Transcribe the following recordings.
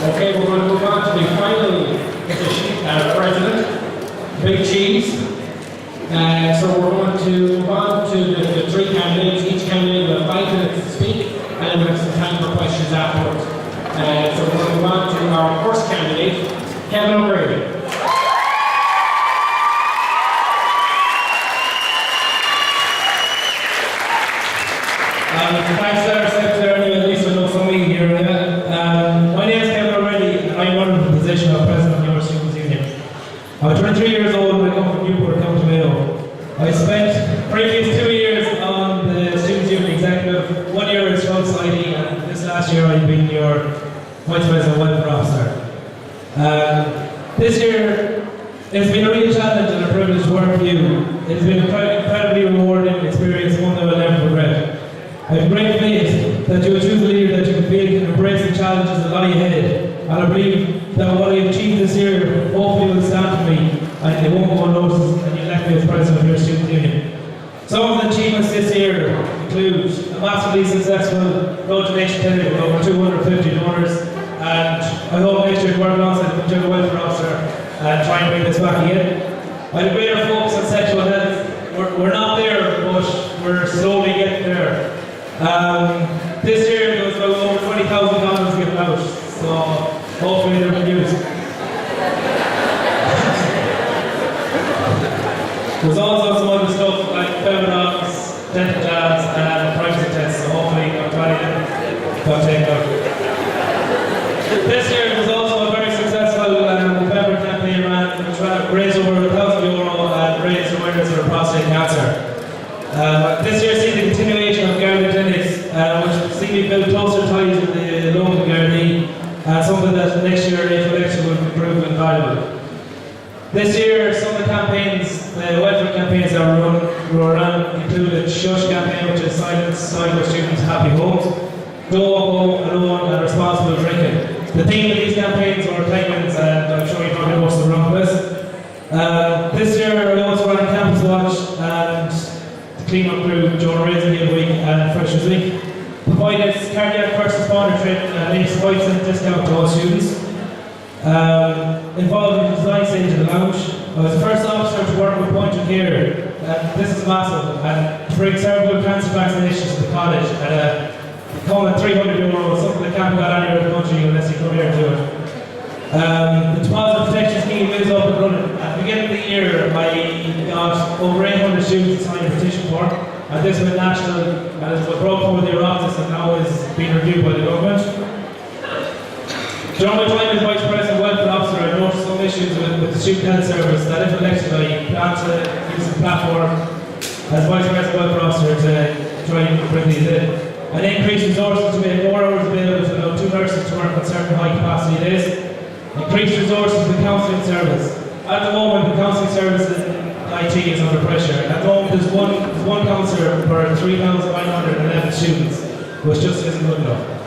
Okay, we're going to move on to the final president, Big Cheese. So we're going to move on to the three candidates. Each candidate will have 5 minutes to speak, and we'll have some time for questions afterwards. So we're going to move on to our first candidate, Kevin O'Grady. Thanks, Secretary. At least I know somebody here. My name is Kevin O'Grady, and I'm running the position of President of your Students' Union. I'm 23 years old and I come from Newport, County Mayo. I spent previous 2 years on the Students' Union Executive, 1 year in Sligo Society, and this last year I've been your Vice President Welfare Officer. This year, it's been a real challenge and a privilege to work for you. It's been an incredibly rewarding experience, one that I'll never regret. I have great faith that you will choose a leader that you can feel can embrace the challenges that lie ahead. And I believe that what I have achieved this year hopefully will stand for me and it won't go unnoticed and you elect me as President of your Student Union. Some of the achievements this year include a massively successful road to nation tenure with over 250 donors, and I hope next year to work alongside the General Welfare Officer and try and bring this back again. I have a greater focus on sexual health. We're not there, but we're slowly getting there. This year there was about over 20,000 condoms given out, so hopefully they're being used. There's also some other stuff like webinars, dental jabs and privacy tests, so hopefully I'm trying to got taken out. This year there was also a very successful November campaign ran, which raised over €1,000 and raised awareness for prostate cancer. This year sees the continuation of Garda clinics, which see me build closer ties with the local Gardaí, something that next year, if election, will prove invaluable. This year, some of the campaigns, the welfare campaigns that were run included Shush campaign, which is Silence Sligo Students Happy Homes, Go Up Home Alone and Responsible Drinking. The theme of these campaigns were penguins, and I'm sure you probably know the wrong list. This year, I also ran Campus Watch and clean-up crew during Raising Day Week and Freshers Week. Provided cardiac first responder training and a 5% discount to all students. Involved in the design stage of the lounge. I was the first officer to work with Point of Care. This is massive, and to bring several cancer vaccinations to the college at a call at €300, something that can't be got anywhere in the country unless you come here to do it. The deposit protection scheme is up and running. At the beginning of the year, I got over 800 students to sign a petition for, and this went national, and it was brought forward the office and now is being reviewed by the government. During my time as Vice President Welfare Officer, I noticed some issues with the Student Health Service that if elected, I plan to use the platform as Vice President Welfare Officer to try and bring these in. And increase resources to make more hours available to about 2 nurses to work on certain high capacity days. Increase resources to the counselling service. At the moment, the counselling service in IT is under pressure. At the moment, there's one counsellor per 3,911 students, which just isn't good enough.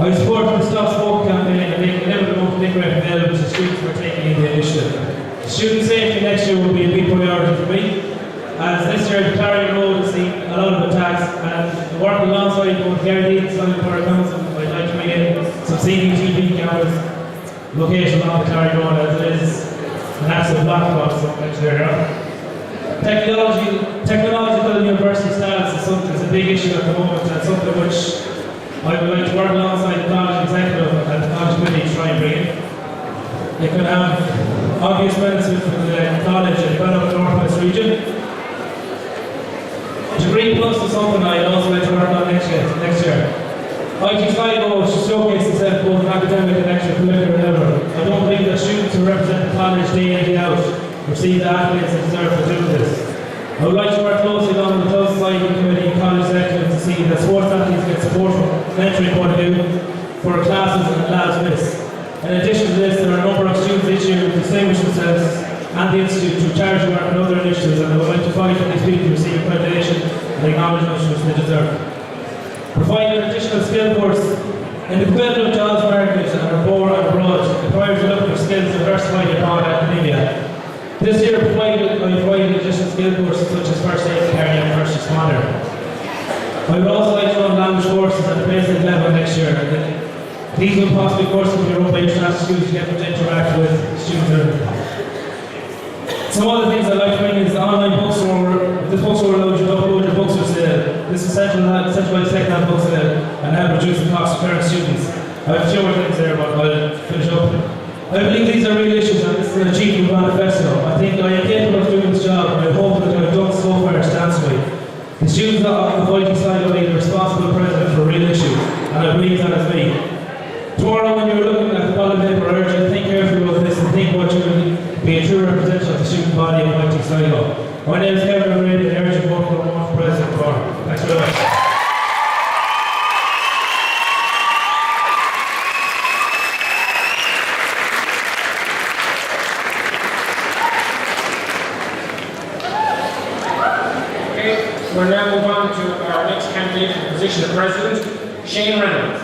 I support the Stop Smoking campaign and making limited amount of liquor available to students who are taking the initiative. Student safety next year will be a big priority for me, as this year the Clarion Road has seen a lot of attacks, and working alongside both Gardaí and Sligo Borough Council, I'd like to bring in some CCTV cameras location on the Clarion Road, as it is an absolute black box next year. Technological university status is a big issue at the moment, and something which I would like to work alongside the college executive and the college committee to try and bring in. It could have obvious benefits for the college and develop the North West region. Degree Plus is something I'd also like to work on next year. IT Sligo should showcase itself both academic and extracurricular level. I don't believe that students who represent the college day in day out receive the accolades they deserve for doing this. I would like to work closely along with the Close Society Committee and college executives to see that sports athletes get support from an entry point of view for classes and labs miss. In addition to this, there are a number of students this year who distinguish themselves and the Institute through charity work and other initiatives, and I would like to fight for these people to receive accreditation and acknowledgement which they deserve. Providing an additional skill course in the competitive jobs market and abroad, requires to look for skills diversified abroad academia. This year, I provided additional skill courses such as first aid, carry and first responder. I would also like to run language courses at the basic level next year. These will possibly force you to your own by international students to get them to interact with students. Some other things I'd like to bring is the online bookstore. This bookstore allows you to upload your books for sale. This is centralized second-hand book sale and help reduce the cost of current students. I have a few more things there, but I'll finish up. I believe these are real issues and this is an achievable manifesto. I think I am capable of doing this job and I hope that I've done so far stands to me. The students of the fighting side of the responsible president for a real issue, and I believe that is me. Tomorrow when you're looking at the ballot paper, I urge you to think carefully about this and think what you will be a true representative of the student body of fighting Sligo. My name is Kevin Reynolds and I urge you to vote for President tomorrow. Thanks very much. We'll now move on to our next candidate for the position of President, Reynolds.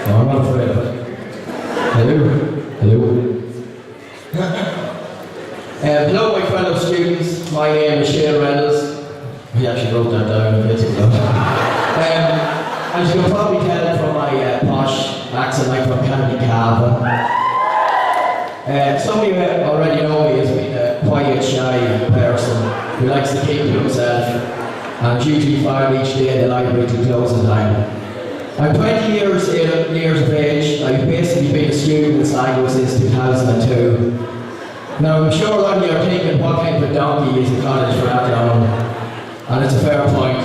I'm not afraid of it. Hello. Hello, my fellow students. My name is Reynolds. I actually wrote that down a bit ago. As you can probably tell from my posh accent, I'm from County Cavan. Some of you already know me as being a quiet, shy person who likes to keep to himself and is usually found each day in the library till closing time. I'm 20 years of age. I've basically been a student in Sligo since 2002. Now I'm sure a lot of you are thinking what kind of a donkey is in college for that long, and it's a fair point.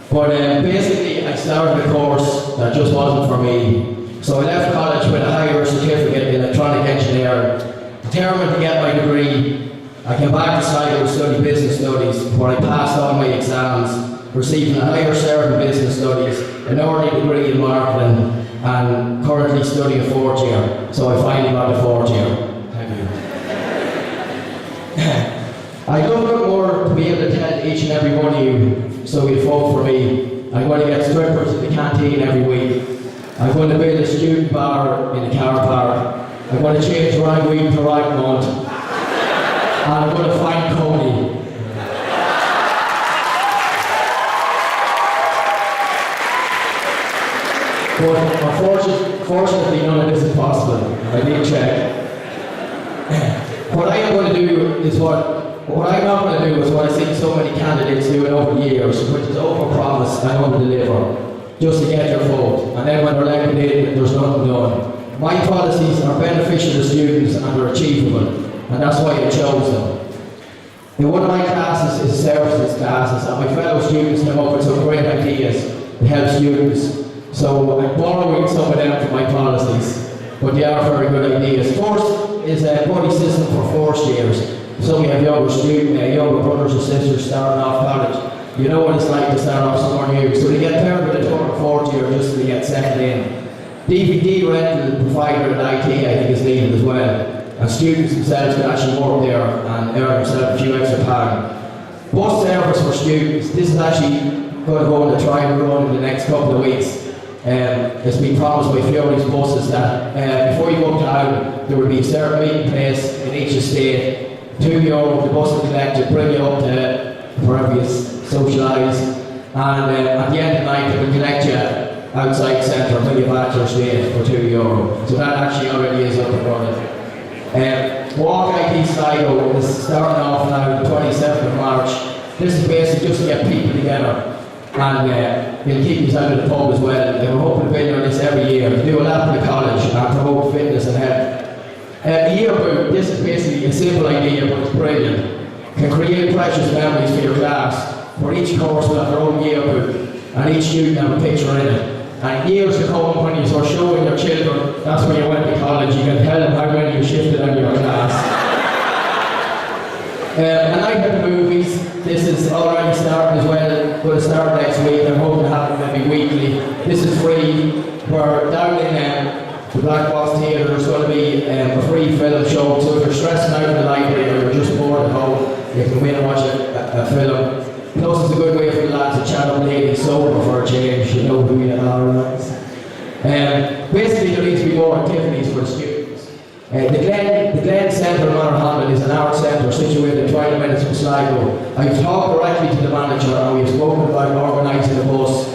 But basically I started a course that just wasn't for me. So I left college with a higher certificate in electronic engineering, determined to get my degree. I came back to Sligo to study business studies, where I passed all my exams, receiving a higher cert in business studies, an early degree in marketing, and currently studying a fourth year. So I finally got the fourth year. Thank you. I'd love a bit more to be able to tell each and every one of you so you'd vote for me. I'm going to get strippers at the canteen every week. I'm going to build a student bar in the car park. I'm going to change right week to right month. And I'm going to find Cody. But unfortunately, none of this is possible. I did check. What I am going to do is what I'm not going to do is what I see so many candidates doing over the years, which is overpromise and over-deliver, just to get your vote. And then when they're elected in, there's nothing done. My policies are beneficial to students and they're achievable, and that's why I chose them. In one of my classes is services classes, and my fellow students came up with some great ideas to help students. So I'm borrowing some of them from my policies, but they are very good ideas. First is a buddy system for first years. So we have younger brothers or sisters starting off college. You know what it's like to start off somewhere new. So they get paired with a third or fourth year just to get settled in. DVD rental provider in IT I think is needed as well. And students themselves can actually work there and earn themselves a few extra pounds. Bus service for students. This is actually going to go on the trial run in the next couple of weeks. It's been promised by Fury's buses that before you go up to Ireland, there will be a certain meeting place in each estate. €2, the bus will collect you, bring you up to wherever you socialise, and at the end of the night they will collect you outside the centre and bring you back to your estate for €2. So that actually already is up and running. Walk IT Sligo is starting off now the 27th of March. This is basically just to get people together. And we'll keep us out of the pub as well. We're hoping to be doing this every year. We do a lot for the college and promote fitness and health. The yearbook, this is basically a simple idea, but it's brilliant. Can create precious memories for your class. For each course will have their own yearbook, and each student have a picture in it. And years to come, when you start showing your children, that's when you went to college, you can tell them how many you shifted out of your class. And night at the movies, this is already starting as well. Going to start next week. I'm hoping to have it maybe weekly. This is free. We're down in the Black Box Theatre. There's going to be a free film show. So if you're stressing out in the library or you're just bored at home, you can come in and watch a film. Plus, it's a good way for the lads to chat up ladies sober for a change. You know who you are. Basically, there needs to be more activities for the students. The Glen Glen Centre in Manorhamlin is an art centre situated 20 minutes from Sligo. I've talked directly to the manager and we've spoken about organising a bus,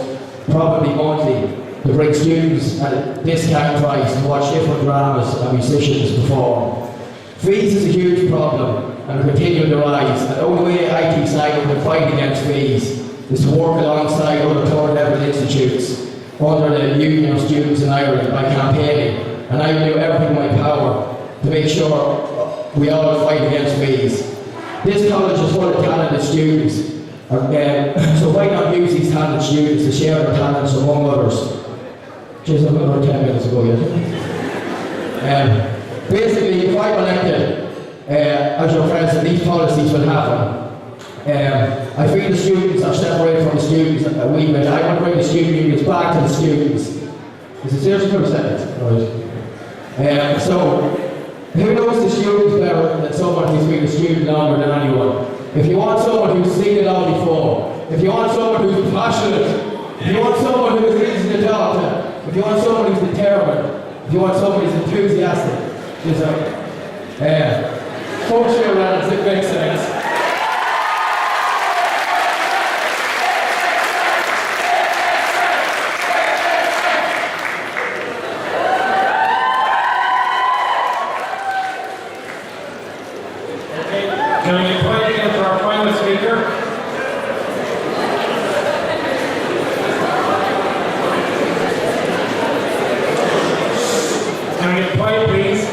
probably monthly, to bring students at a discount price to watch different dramas and musicians perform. Fees is a huge problem and continuing to rise, and the only way IT Sligo can fight against fees is to work alongside other third level institutes under the Union of Students in Ireland by campaigning, and I will do everything in my power to make sure we all fight against fees. This college is full of talented students, so why not use these talented students to share their talents among others? Just about 10 minutes ago, basically, if I'm elected as your president, these policies will happen. I feel the students are separated from the students a wee bit. I want to bring the student unions back to the students. Is it seriously for a second? Right. So, who knows the students better than someone who's been a student longer than anyone? If you want someone who's seen it all before, if you want someone who's passionate, if you want someone who's easy to talk to, if you want someone who's determined, if you want someone who's enthusiastic, functional Reynolds, it makes sense. Can I invite again for our final speaker? Can I get quiet, please?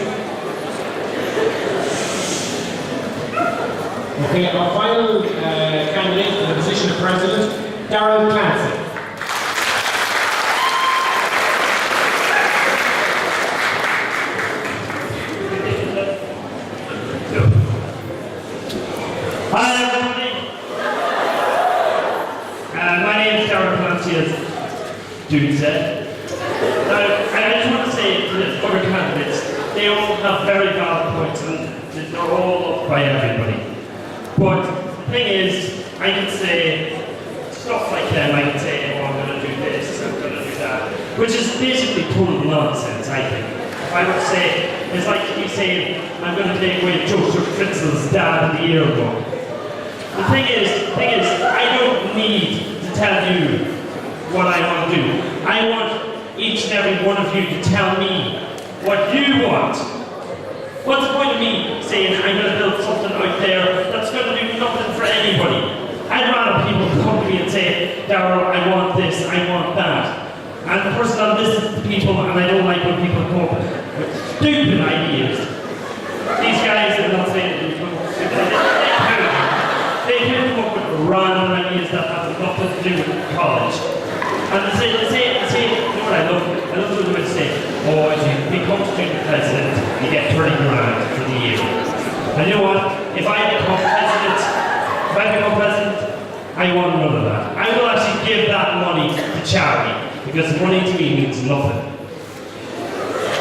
Okay, our final candidate for the position of president, Daryal Clancy. Hi everybody. My name is Daryal Clancy, as Judy said. Now, I just want to say to the other candidates, they all have very valid points and they're all loved by everybody. But the thing is, I can say stuff like them, I can say, oh, I'm going to do this, I'm going to do that, which is basically total nonsense, I think. If I were to say, it's like me saying, I'm going to take away Joseph Fritzl's dad in the yearbook. The thing is, I don't need to tell you what I want to do. I want each and every one of you to tell me what you want. What's the point of me saying I'm going to build something out there that's going to do nothing for anybody? I'd rather people come to me and say, Daryl, I want this, I want that. And the person that listens to people, and I don't like when people come up with stupid ideas. These guys are not saying they can come up with random ideas that have nothing to do with college. And they say, you know what I love? I love the way they say, oh, if you become student president, you get 30 grand for the year. And you know what? If I become president, I want none of that. I will actually give that money to charity, because money to me means nothing.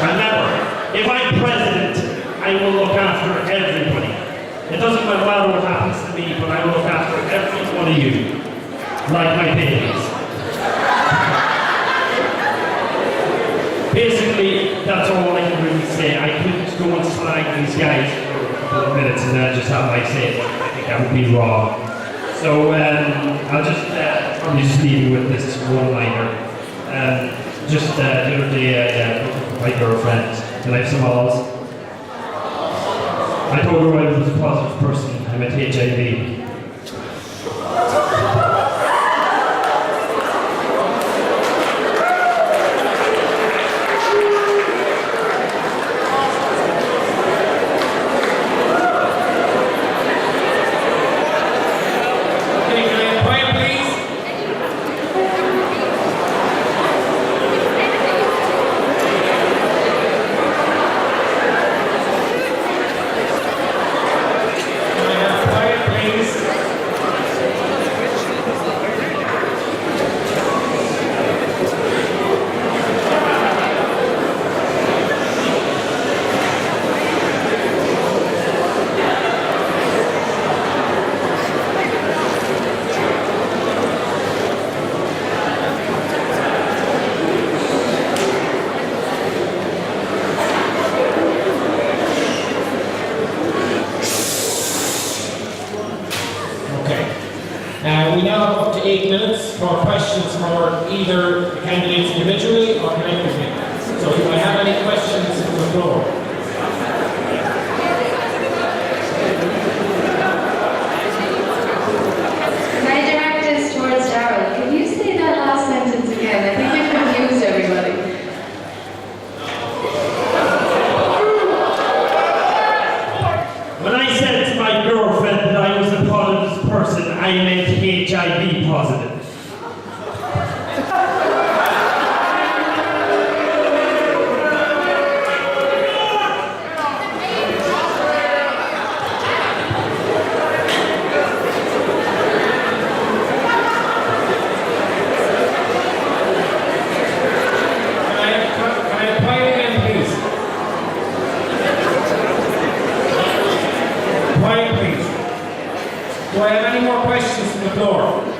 And remember, if I'm president, I will look after everybody. It doesn't matter what happens to me, but I will look after every one of you, like my babies. Basically, that's all I can really say. I couldn't go and slag these guys for a couple of minutes and then just have my say, but I think that would be wrong. So I'll just probably just leave you with this one-liner. Just the other day, my girlfriend, and I have some odds. I told her I was a positive person, I meant HIV. Please. We now have up to 8 minutes for questions for either the candidates individually or collectively. So do I have any questions from the floor? My direct is towards Daryl. Can you say that last sentence again? I think it confused everybody. When I said to my girlfriend that I was a positive person, I meant HIV positive. Can I quiet again, please? Quiet, please. Do I have any more questions from the floor?